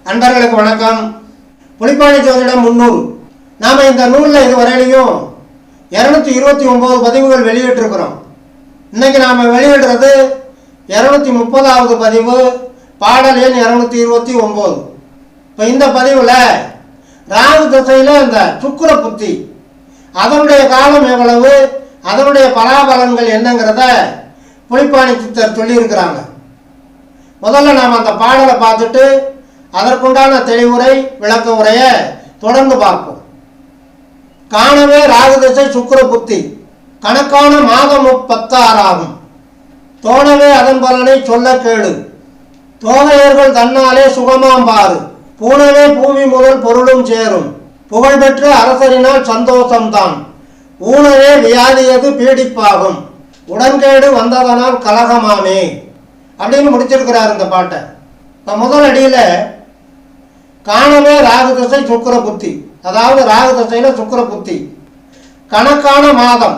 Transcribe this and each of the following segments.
அன்பர்களுக்கு வணக்கம். புலிப்பாணி ஜோதிடம் 300. நாம் இந்த நூலில் இதுவரையிலையும் 229 பதிவுகள் வெளியிட்டிருக்கிறோம். இன்னைக்கு நாம் வெளியிடுறது 230வது பதிவு, பாடல் எண் 229. இப்போ இந்த பதிவில் ராகு திசையில் இந்த சுக்கிர புத்தி அதனுடைய காலம் எவ்வளவு, அதனுடைய பலாபலன்கள் என்னங்கிறத புலிப்பாணி சித்தர் சொல்லியிருக்கிறாங்க. முதல்ல நாம் அந்த பாடலை பார்த்துட்டு அதற்குண்டான தெளிவுரை விளக்க உரையை தொடர்ந்து பார்ப்போம். காணவே ராகு திசை சுக்கிர புத்தி கணக்கான மாதம் 36 ஆகும். தோணவே அதன் பலனை சொல்ல கேளு. தோகையர்கள் தன்னாலே சுகமாம்பாறு. பூனவே பூமி முதல் பொருளும் சேரும். புகழ்பெற்ற அரசரினால் சந்தோஷம்தான். ஊனவே வியாதியது பீடிப்பாகும். உடன்கேடு வந்ததனால் கலகமாமே அப்படின்னு முடிச்சிருக்கிறார் இந்த பாட்டை. இப்போ முதல் அடியில் காணவே ராகு திசை சுக்கிர புத்தி, அதாவது ராகு திசையில் சுக்கிர புத்தி கணக்கான மாதம்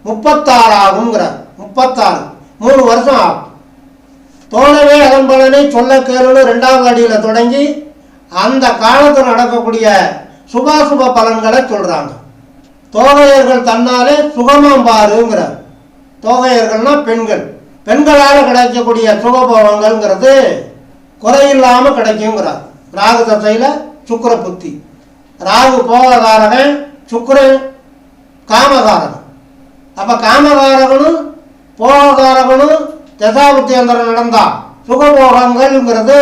36 ஆகுங்கிறார். 36 3 வருஷம் ஆகும். தோணவே அதன் பலனை சொல்ல கேளுன்னு 2வது அடியில் தொடங்கி அந்த காலத்தில் நடக்கக்கூடிய சுபாசுப பலன்களை சொல்கிறாங்க. தோகையர்கள் தன்னாலே சுகமாம்பாருங்கிறார். தோகையர்கள்னா பெண்கள், பெண்களால் கிடைக்கக்கூடிய சுகபோகங்கள்ங்கிறது குறையில்லாமல் கிடைக்குங்கிறார். ராகு தசையில் சுக்கிர புத்தி. ராகு போககாரகன், சுக்கிரன் காமகாரகன். அப்போ காமகாரகனும் போககாரகனும் தசாபுத்தி அந்தரம் நடந்தா சுகபோகங்கள்ங்கிறது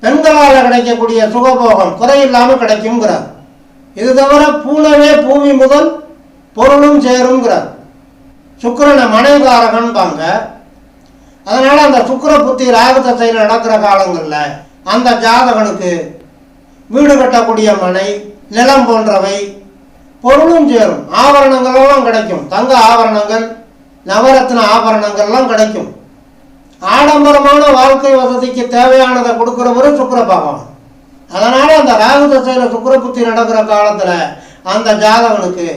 பெண்களால் கிடைக்கக்கூடிய சுகபோகம் குறையில்லாமல் கிடைக்குங்கிறார். இது தவிர பூனவே பூமி முதல் பொருளும் சேருங்கிறார். சுக்கிரனை மனைகாரகன்பாங்க. அதனால் அந்த சுக்கிர புத்தி ராகு தசையில் நடக்கிற காலங்களில் அந்த ஜாதகனுக்கு வீடு கட்டக்கூடிய மனை, நிலம் போன்றவை பொருளும் சேரும். ஆபரணங்களெல்லாம் கிடைக்கும். தங்க ஆபரணங்கள், நவரத்ன ஆபரணங்கள்லாம் கிடைக்கும். ஆடம்பரமான வாழ்க்கை வசதிக்கு தேவையானதை கொடுக்குறவரும் சுக்கிர பகவான். அதனால் அந்த ராகு தசையில் சுக்கிர புத்தி நடக்கிற காலத்தில் அந்த ஜாதகனுக்கு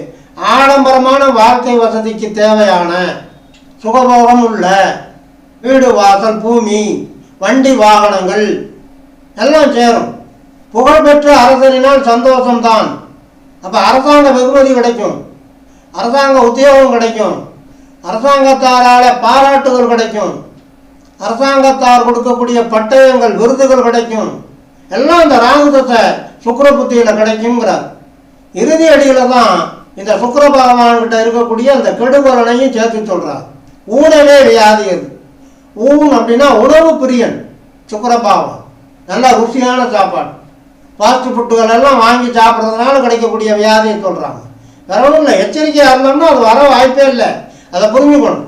ஆடம்பரமான வாழ்க்கை வசதிக்கு தேவையான சுகபோகம் உள்ள வீடு, வாசல், பூமி, வண்டி, வாகனங்கள் எல்லாம் சேரும். புகழ்பெற்ற அரசரினால் சந்தோஷம்தான். அப்போ அரசாங்க வெகுமதி கிடைக்கும், அரசாங்க உத்தியோகம் கிடைக்கும், அரசாங்கத்தாரால் பாராட்டுகள் கிடைக்கும், அரசாங்கத்தார் கொடுக்கக்கூடிய பட்டயங்கள், விருதுகள் கிடைக்கும். எல்லாம் இந்த ராகு தசை சுக்கிர புத்தியில் கிடைக்குங்கிறார். இறுதி அடியில் தான் இந்த சுக்கிர பகவான்கிட்ட இருக்கக்கூடிய அந்த கெடுபலனையும் சேர்த்து சொல்கிறார். ஊனவே வியாதியது. ஊன் அப்படின்னா உணவு பிரியன் சுக்கிர பகவான். நல்ல ருசியான சாப்பாடு, ஃபாஸ்ட் ஃபுட்டுகள் எல்லாம் வாங்கி சாப்பிட்றதுனால கிடைக்கக்கூடிய வியாதியை சொல்கிறாங்க. வேற ஒன்றும் இல்லை. எச்சரிக்கையாக இருந்தோம்னா அது வர வாய்ப்பே இல்லை. அதை புரிஞ்சுக்கணும்.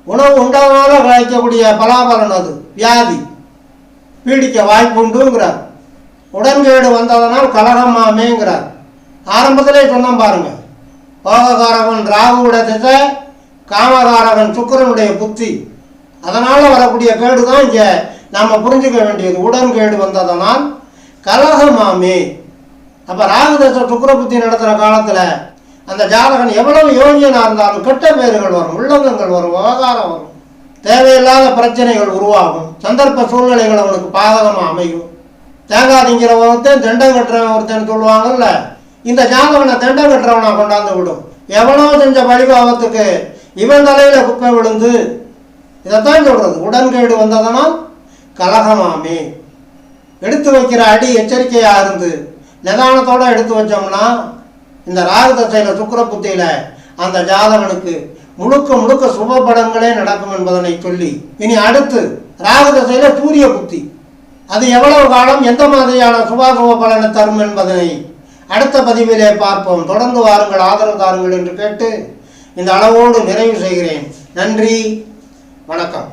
உணவு உண்டாதனால கிடைக்கக்கூடிய பலாபலன் அது வியாதி பீடிக்க வாய்ப்பு உண்டுங்கிறார். உடன்கேடு வந்ததனால் கலகமாமேங்கிறார். ஆரம்பத்திலே சொன்னோம் பாருங்க. போககாரகன் ராகுவுடைய திசை, காமகாரகன் சுக்கிரனுடைய புத்தி. அதனால் வரக்கூடிய கேடு தான் இங்கே நம்ம புரிஞ்சுக்க வேண்டியது. உடன்கேடு வந்ததனால் கலகமாமே. அப்போ ராகு தசை சுக்கிர புத்தி நடத்துகிற காலத்தில் அந்த ஜாதகன் எவ்வளவு யோகியனாக இருந்தாலும் கெட்ட பேர்கள் வரும், உள்ளங்கங்கள் வரும், விவகாரம் வரும், தேவையில்லாத பிரச்சனைகள் உருவாகும், சந்தர்ப்ப சூழ்நிலைகள் அவனுக்கு பாதகமாக அமையும். தேங்காய் திங்கிற ஒருத்தன் தண்டம் கட்டுறவன் ஒருத்தன் சொல்லுவாங்கல்ல, இந்த ஜாதகனை தண்டம் கட்டுறவனை கொண்டாந்து விடும். எவனோ செஞ்ச பழிபாவத்துக்கு இவன் தலையில் குப்பை விழுந்து. இதைத்தான் சொல்கிறது. உடன்கேடு வந்ததனால் கலகமாமே. எடுத்து வைக்கிற அடி எச்சரிக்கையாக இருந்து நிதானத்தோடு எடுத்து வச்சோம்னா இந்த ராகு தசையில் சுக்கிர புத்தியில் அந்த ஜாதகனுக்கு முழுக்க சுப பலன்களே நடக்கும் என்பதனை சொல்லி, இனி அடுத்து ராகு தசையில் சூரிய புத்தி அது எவ்வளவு காலம் எந்த மாதிரியான சுபாசுப பலனை தரும் என்பதனை அடுத்த பதிவிலே பார்ப்போம். தொடர்ந்து வாருங்கள், ஆதரவு தாருங்கள் என்று கேட்டு இந்த அளவோடு நிறைவு செய்கிறேன். நன்றி, வணக்கம்.